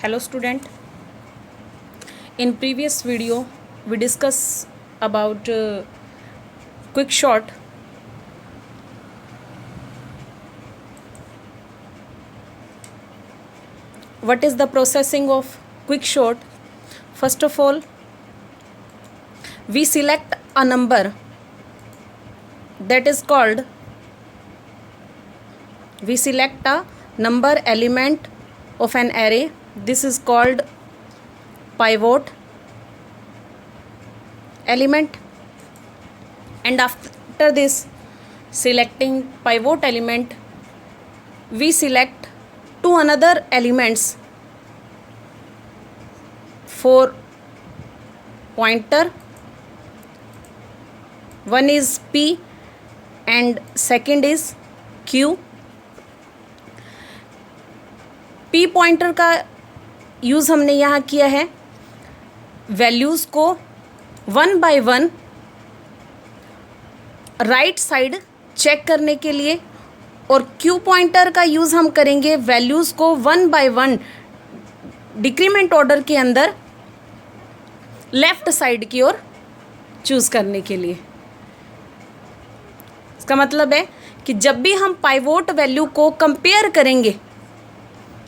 Hello student, in previous video we discuss about quick short. What is the processing of quick short? First of all, we select a number that is called, we select a number element of an array. This is called pivot element, and after this selecting pivot element, we select two another elements for pointer. One is P and second is Q. P pointer का use हमने यहाँ किया है values को one by one right side check करने के लिए, और Q पॉइंटर का यूज़ हम करेंगे वैल्यूज़ को one by one decrement order के अंदर लेफ़्ट साइड की ओर चूज़ करने के लिए। इसका मतलब है कि जब भी हम पाइवोट वैल्यू को कंपेयर करेंगे,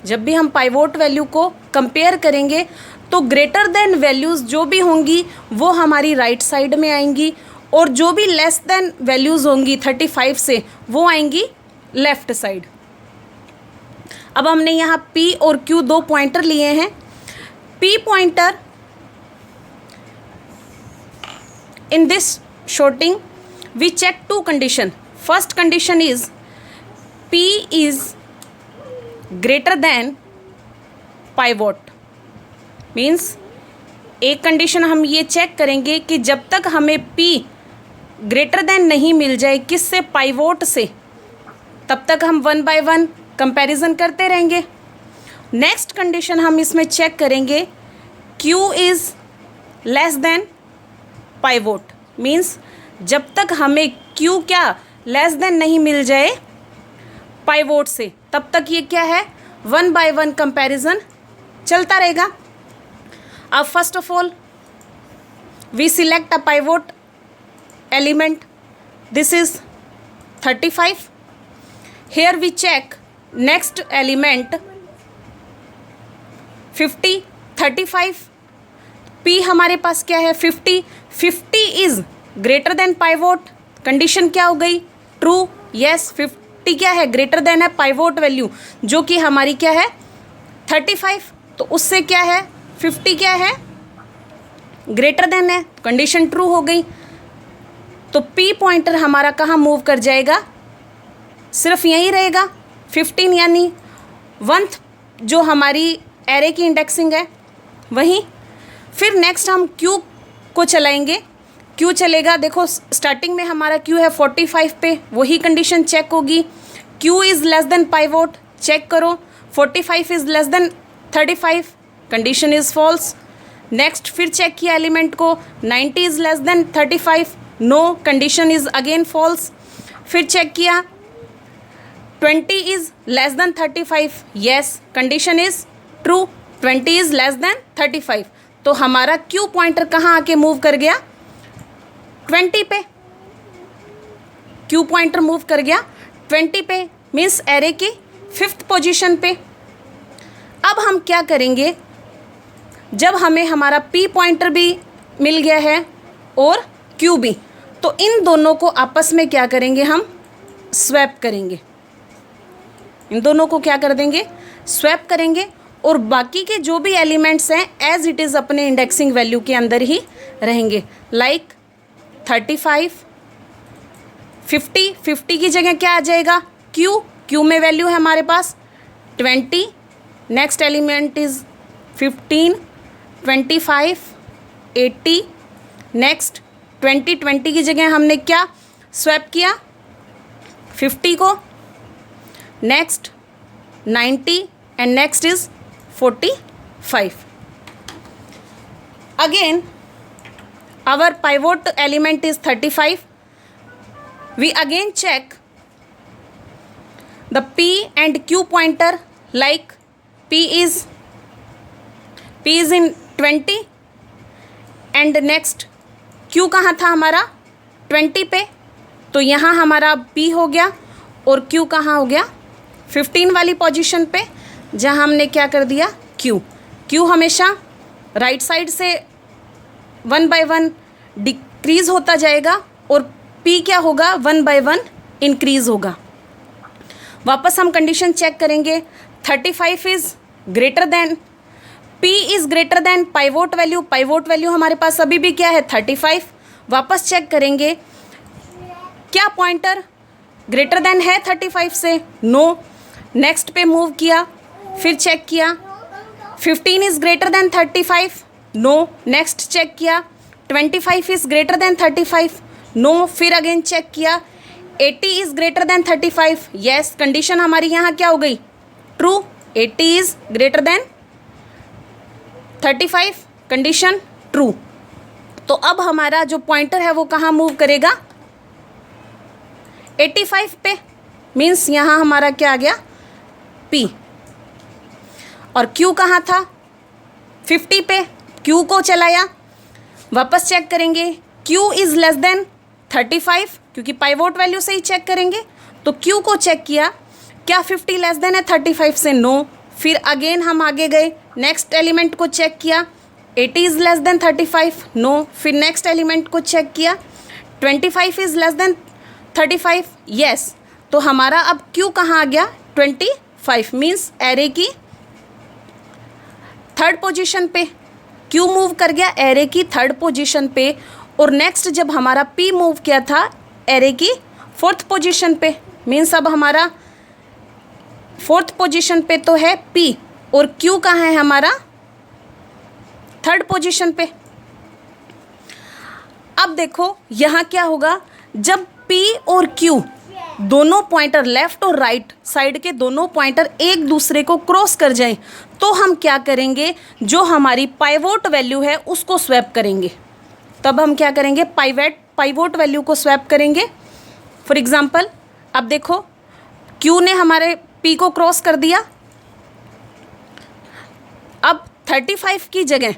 जब भी हम पाइवोट वैल्यू को कंपेयर करेंगे तो ग्रेटर देन वैल्यूज़ जो भी होंगी वो हमारी राइट साइड में आएंगी, और जो भी लेस देन वैल्यूज़ होंगी 35 से वो आएंगी लेफ़्ट साइड। अब हमने यहाँ P और Q दो पॉइंटर लिए हैं। P pointer in this sorting we check two condition. First condition is P is greater than pivot, means एक कंडीशन हम ये चेक करेंगे कि जब तक हमें P ग्रेटर देन नहीं मिल जाए किससे, पाइवोट से, तब तक हम वन बाय वन कंपैरिजन करते रहेंगे। नेक्स्ट कंडीशन हम इसमें चेक करेंगे Q is less than pivot, means जब तक हमें Q क्या लेस देन नहीं मिल जाए पाइवोट से, तब तक ये क्या है, वन बाय वन कंपैरिजन चलता रहेगा। अब first of all we select a pivot element, this is 35. Here we check next element 50, 35. P हमारे पास क्या है 50. 50 is greater than pivot, condition क्या हो गई, ट्रू। यस, 50 क्या है, ग्रेटर देन है पाइवोट वैल्यू जो कि हमारी क्या है 35, तो उससे क्या है 50 क्या है ग्रेटर देन है, कंडीशन ट्रू हो गई। तो P पॉइंटर हमारा कहाँ मूव कर जाएगा, सिर्फ यहीं रहेगा 15, यानी 1th जो हमारी एरे की इंडेक्सिंग है वहीं। फिर नेक्स्ट हम Q को चलाएंगे। Q चलेगा, देखो स्टार्टिंग में हमारा Q है 45 पे, वही कंडीशन चेक होगी। Q is less than pivot, check करो 45 is less than 35, condition is false. Next फिर चेक किया एलिमेंट को, 90 is less than 35, no, condition is again false. फिर चेक किया 20 is less than 35, yes, condition is true, 20 is less than 35। तो हमारा Q pointer कहाँ आके मूव कर गया 20 पे, Q पॉइंटर मूव कर गया 20 पे, मीन्स एरे की 5th पोजीशन पे। अब हम क्या करेंगे, जब हमें हमारा P पॉइंटर भी मिल गया है और Q भी, तो इन दोनों को आपस में क्या करेंगे, हम स्वैप करेंगे। इन दोनों को क्या कर देंगे, स्वैप करेंगे, और बाकी के जो भी एलिमेंट्स हैं एज इट इज़ अपने इंडेक्सिंग वैल्यू के अंदर ही रहेंगे। लाइक 35, 50, 50 की जगह क्या आ जाएगा Q में वैल्यू है हमारे पास 20, नेक्स्ट एलिमेंट इज़ 15, 25, 80, नेक्स्ट 20 की जगह हमने क्या स्वैप किया 50 को, next 90, and next is 45. Again, our pivot element is 35. We again check the P and Q pointer, like P is P is in 20 and next Q कहाँ था हमारा 20 पे, तो यहाँ हमारा P हो गया और Q कहाँ हो गया 15 वाली पोजीशन पे, जहाँ हमने क्या कर दिया Q हमेशा राइट साइड से 1 by 1 डिक्रीज़ होता जाएगा और P क्या होगा 1 by 1 इंक्रीज़ होगा। वापस हम कंडीशन चेक करेंगे, 35 is greater then, P is greater than pivot value हमारे पास अभी भी क्या है 35। वापस चेक करेंगे क्या पॉइंटर ग्रेटर देन है 35 से, नो। नेक्स्ट पे मूव किया, फिर चेक किया 15 is greater than 35, no. Next check किया 25 इज़ ग्रेटर देन 35, नो। फिर अगेन चेक किया 80 is greater than 35, yes. Condition हमारी यहाँ क्या हो गई true, 80 is greater than 35, condition true. तो अब हमारा जो पॉइंटर है वो कहाँ मूव करेगा 85 पे, मीन्स यहाँ हमारा क्या आ गया P। और Q कहाँ था 50 पे, Q को चलाया। वापस चेक करेंगे Q इज़ लेस देन 35, क्योंकि पाइवोट वैल्यू से ही चेक करेंगे, तो Q को चेक किया, क्या 50 लेस देन है 35 से, नो। फिर अगेन हम आगे गए, नेक्स्ट एलिमेंट को चेक किया 80 इज़ लेस देन 35, नो। फिर नेक्स्ट एलिमेंट को चेक किया 25 इज़ लेस देन 35, यस। तो हमारा अब Q कहाँ आ गया 25, मीन्स एरे की थर्ड पोजीशन पे Q मूव कर गया एरे की थर्ड पोजीशन पे, और नेक्स्ट जब हमारा P मूव किया था एरे की फोर्थ पोजीशन पे, मीन्स अब हमारा फोर्थ पोजीशन पे तो है P और Q कहाँ है हमारा थर्ड पोजीशन पे। अब देखो यहाँ क्या होगा, जब P और Q दोनों पॉइंटर लेफ्ट और राइट साइड के दोनों पॉइंटर एक दूसरे को क्रॉस कर जाएं, तो हम क्या करेंगे, जो हमारी पाइवोट वैल्यू है उसको स्वैप करेंगे। तब हम क्या करेंगे पाइवोट वैल्यू को स्वैप करेंगे। फॉर एग्जांपल अब देखो Q ने हमारे P को क्रॉस कर दिया, अब 35 की जगह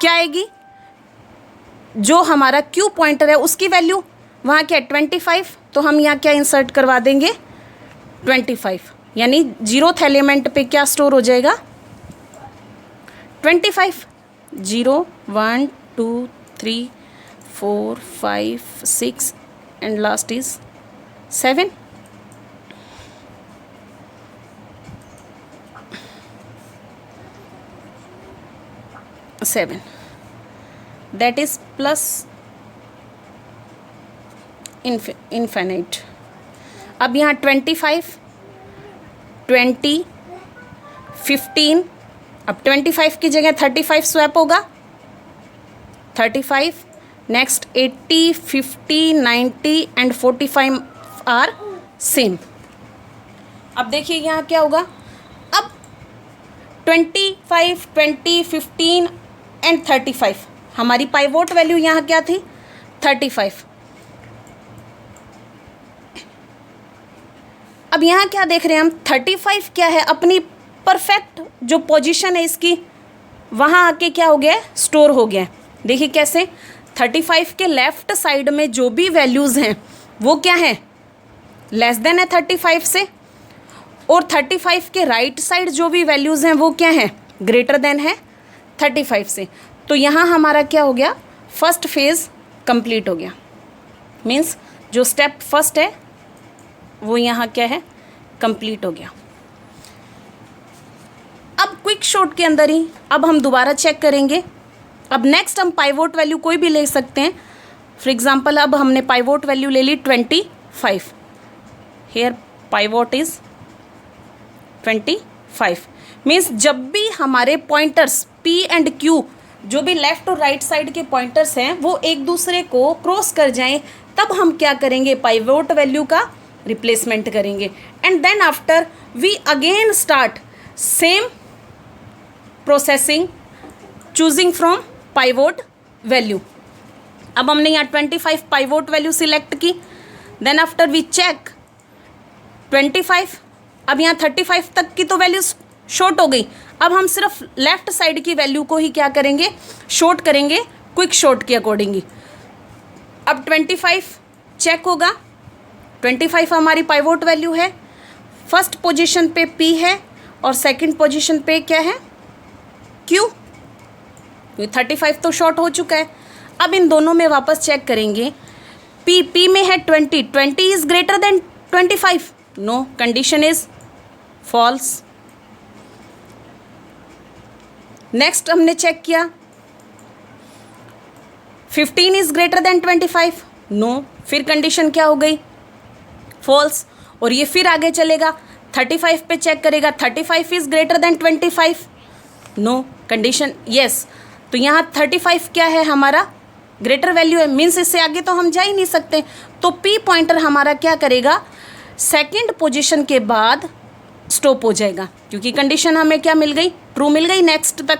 क्या आएगी, जो हमारा Q पॉइंटर है उसकी वैल्यू वहाँ क्या 25, तो हम यहाँ क्या इंसर्ट करवा देंगे 25, यानी 0th एलिमेंट पे क्या स्टोर हो जाएगा 25। 0 1 2 3 4 5 6 and last is 7। That is plus infinite. अब यहाँ 25 20 15, अब 25 की जगह 35 स्वैप होगा 35, नेक्स्ट 80 50 90 एंड 45 आर सेम। अब देखिए यहाँ क्या होगा, अब 25 20 15 एंड 35, हमारी पाइवोट वैल्यू यहाँ क्या थी 35। अब यहाँ क्या देख रहे हैं हम 35 क्या है, अपनी परफेक्ट जो पोजीशन है इसकी वहाँ आके क्या हो गया है स्टोर हो गया है। देखिए कैसे, 35 के लेफ्ट साइड में जो भी वैल्यूज़ हैं वो क्या है लेस देन है 35 से, और 35 के राइट साइड जो भी वैल्यूज़ हैं वो क्या है ग्रेटर देन है 35 से। तो यहाँ हमारा क्या हो गया, फर्स्ट फेज़ कंप्लीट हो गया, मीन्स जो स्टेप फर्स्ट है वो यहाँ क्या है कंप्लीट हो गया। अब क्विक शॉट के अंदर ही अब हम दोबारा चेक करेंगे। अब नेक्स्ट हम पाइवोट वैल्यू कोई भी ले सकते हैं। फॉर एग्जांपल अब हमने पाइवोट वैल्यू ले ली 25, हेयर पाइवोट इज 25, मीन्स जब भी हमारे पॉइंटर्स P एंड Q जो भी लेफ्ट और राइट साइड के पॉइंटर्स हैं वो एक दूसरे को क्रॉस कर जाएं, तब हम क्या करेंगे पाइवोट वैल्यू का रिप्लेसमेंट करेंगे, and then after we again start same processing choosing from pivot value. अब हमने यहाँ 25 पाइवोट वैल्यू सिलेक्ट की, देन आफ्टर वी चेक 25, अब यहाँ 35 तक की तो वैल्यू शॉर्ट हो गई, अब हम सिर्फ लेफ्ट साइड की वैल्यू को ही क्या करेंगे, शॉर्ट करेंगे क्विक शॉर्ट के अकॉर्डिंगली। अब 25 चेक होगा, 25 हमारी पाइवोट वैल्यू है, फर्स्ट पोजीशन पे P है और सेकंड पोजीशन पे क्या है, Q। 35 तो शॉर्ट हो चुका है। अब इन दोनों में वापस चेक करेंगे, P में है 20 is greater than 25, no, condition is false. Next हमने चेक किया 15 इज ग्रेटर देन 25, नो, फिर कंडीशन क्या हो गई, फॉल्स। और ये फिर आगे चलेगा 35 पे चेक करेगा, 35 is greater than 25, no, condition yes. तो यहाँ 35 क्या है, हमारा ग्रेटर वैल्यू है, मीन्स इससे आगे तो हम जा ही नहीं सकते। तो P पॉइंटर हमारा क्या करेगा, सेकंड पोजीशन के बाद स्टॉप हो जाएगा, क्योंकि कंडीशन हमें क्या मिल गई, ट्रू मिल गई नेक्स्ट तक।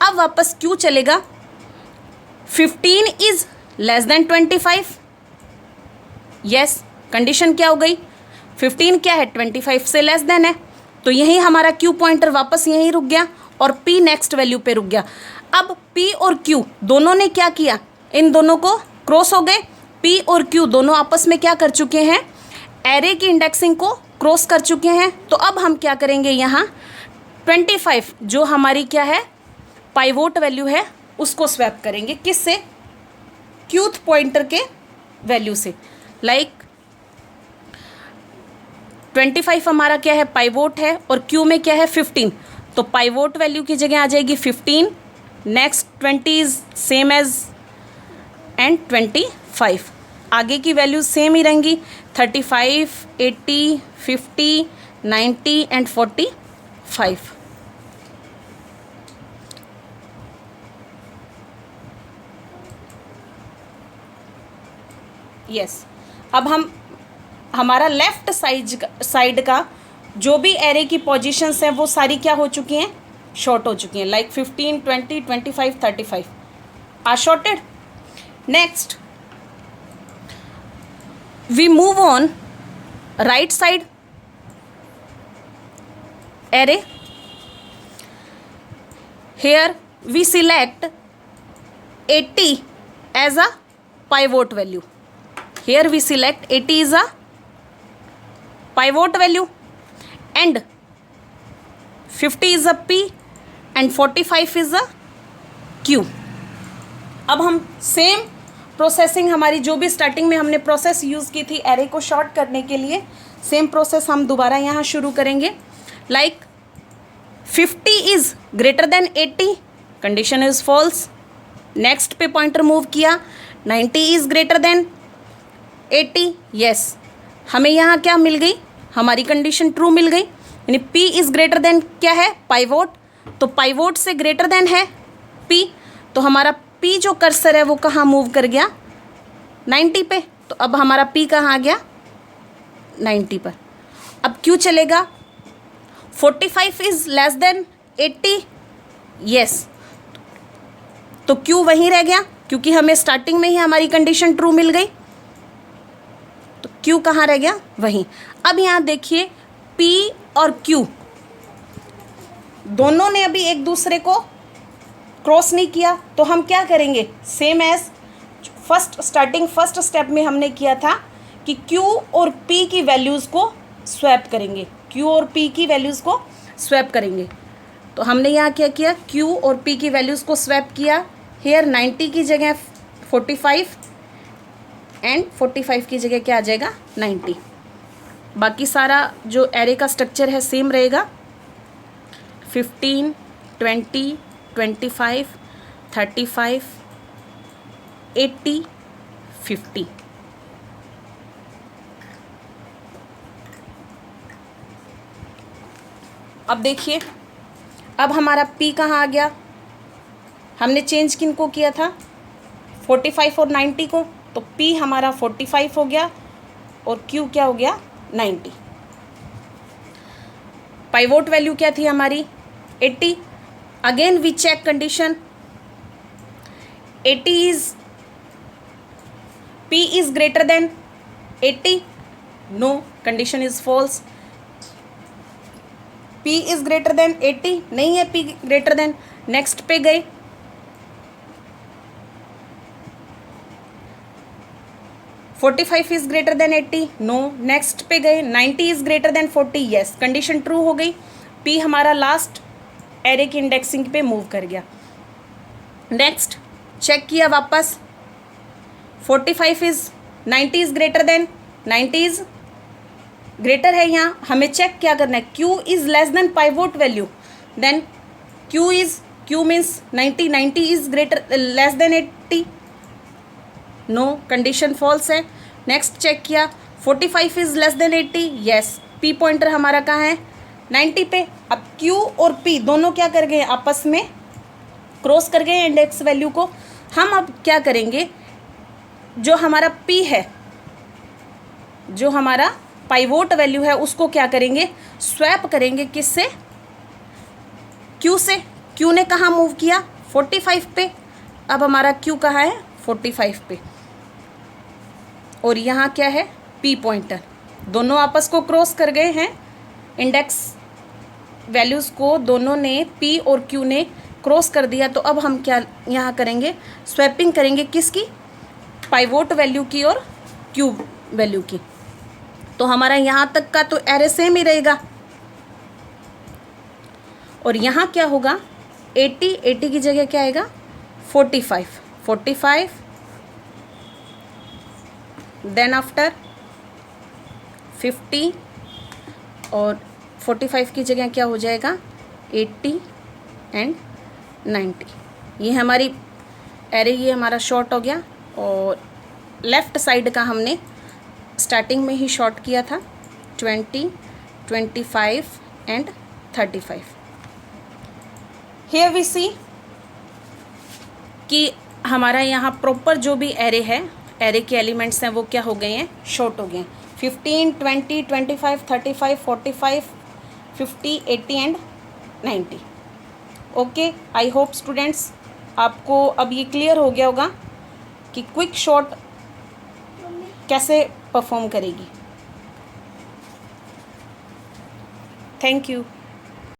अब वापस Q चलेगा, 15 is less then 25, yes, condition क्या हो गई, 15 क्या है, 25 से लेस देन है। तो यही हमारा Q पॉइंटर वापस यहीं रुक गया और P नेक्स्ट वैल्यू पे रुक गया। अब P और Q दोनों ने क्या किया, इन दोनों को क्रॉस हो गए। P और Q दोनों आपस में क्या कर चुके हैं, एरे की इंडेक्सिंग को क्रॉस कर चुके हैं। तो अब हम क्या करेंगे, यहाँ 25 जो हमारी क्या है, पाइवोट वैल्यू है, उसको स्वैप करेंगे, किससे, क्यूथ पॉइंटर के वैल्यू से। लाइक 25 हमारा क्या है, पाइवोट है, और Q में क्या है, 15। तो पाइवोट वैल्यू की जगह आ जाएगी 15, next 20 is same as and 25, आगे की वैल्यू सेम ही रहेंगी, 35, 80, 50, 90 एंड 45। यस, अब हम हमारा लेफ्ट साइड का जो भी एरे की पोजीशंस हैं वो सारी क्या हो चुकी हैं, शॉर्ट हो चुकी हैं। Like 15, 20, 25, 35 are sorted. Next we move on right side array. Here we select 80 as a pivot value. Here we select 80 is a pivot value and 50 is a P and 45 is a Q। अब हम same processing, हमारी जो भी starting में हमने process use की थी array को शॉर्ट करने के लिए, सेम प्रोसेस हम दोबारा यहाँ शुरू करेंगे। Like 50 is greater than 80, condition is false. Next पे पॉइंटर मूव किया, 90 इज़ ग्रेटर देन 80, यस, हमें यहाँ क्या मिल गई, हमारी कंडीशन ट्रू मिल गई, यानी P इज़ ग्रेटर देन क्या है, पाइवोट। तो पाइवोट से ग्रेटर देन है P, तो हमारा P जो कर्सर है वो कहाँ मूव कर गया, 90 पे। तो अब हमारा P कहाँ आ गया, 90 पर। अब Q चलेगा, 45 इज़ लेस देन 80, यस, तो Q वहीं रह गया, क्योंकि हमें स्टार्टिंग में ही हमारी कंडीशन ट्रू मिल गई। तो Q कहाँ रह गया, वहीं। अब यहाँ देखिए P और Q दोनों ने अभी एक दूसरे को क्रॉस नहीं किया, तो हम क्या करेंगे, सेम एज फर्स्ट स्टेप में हमने किया था कि Q और P की वैल्यूज़ को स्वैप करेंगे, Q और P की वैल्यूज़ को स्वैप करेंगे। तो हमने यहाँ क्या किया, Q और P की वैल्यूज़ को स्वैप किया। हेयर 90 की जगह 45 एंड 45 की जगह क्या आ जाएगा, 90। बाकी सारा जो एरे का स्ट्रक्चर है सेम रहेगा, 15, 20, 25, 35, 80, 50। अब देखिए, अब हमारा P कहाँ आ गया, हमने चेंज किन को किया था, 45 और 90 को। तो P हमारा 45 हो गया और Q क्या हो गया, 90। पाइवोट वैल्यू क्या थी हमारी, 80। Again we check condition, 80 is P is greater than 80, no, condition is false. P is greater than 80, नहीं है P ग्रेटर देन। नेक्स्ट पे गए, "45 is greater than 80", no. Next पे गए, "90 is greater than 40", yes, condition true हो गई। P हमारा last array की इंडेक्सिंग पे मूव कर गया। नेक्स्ट चेक किया वापस, 45 is 90 is greater than, 90 is greater है, यहाँ हमें चेक क्या करना है, Q is less than pivot value, then Q means 90, 90 is greater less than 80, no, condition false है। नेक्स्ट चेक किया, 45 is less than 80, yes, P pointer हमारा कहाँ है, 90 पे। अब Q और P दोनों क्या कर गए, आपस में क्रॉस कर गए इंडेक्स वैल्यू को। हम अब क्या करेंगे, जो हमारा P है, जो हमारा पाइवोट वैल्यू है, उसको क्या करेंगे, स्वैप करेंगे, किससे, Q से। Q ने कहाँ मूव किया, 45 पे। अब हमारा Q कहाँ है, 45 पे, और यहाँ क्या है, P पॉइंटर। दोनों आपस को क्रॉस कर गए हैं, इंडेक्स वैल्यूज़ को दोनों ने, P और Q ने क्रॉस कर दिया। तो अब हम क्या यहाँ करेंगे, स्वैपिंग करेंगे, किसकी, पाइवोट वैल्यू की और Q वैल्यू की। तो हमारा यहाँ तक का तो एरे सेम ही रहेगा, और यहाँ क्या होगा, 80 की जगह क्या आएगा, 45, देन आफ्टर 50, और 45 की जगह क्या हो जाएगा, 80 एंड 90। ये हमारी एरे, ये हमारा शॉर्ट हो गया, और लेफ़्ट साइड का हमने स्टार्टिंग में ही शॉर्ट किया था, 20, 25 एंड 35। हियर वी सी कि हमारा यहाँ प्रॉपर जो भी एरे है, एरे के एलिमेंट्स हैं, वो क्या हो गए हैं, शॉर्ट हो गए हैं। 15, 20, 25, 35, 45, 50, 80 and 90। Okay, I hope students आपको अब ये क्लियर हो गया होगा कि क्विक शॉर्ट कैसे परफॉर्म करेगी। Thank you.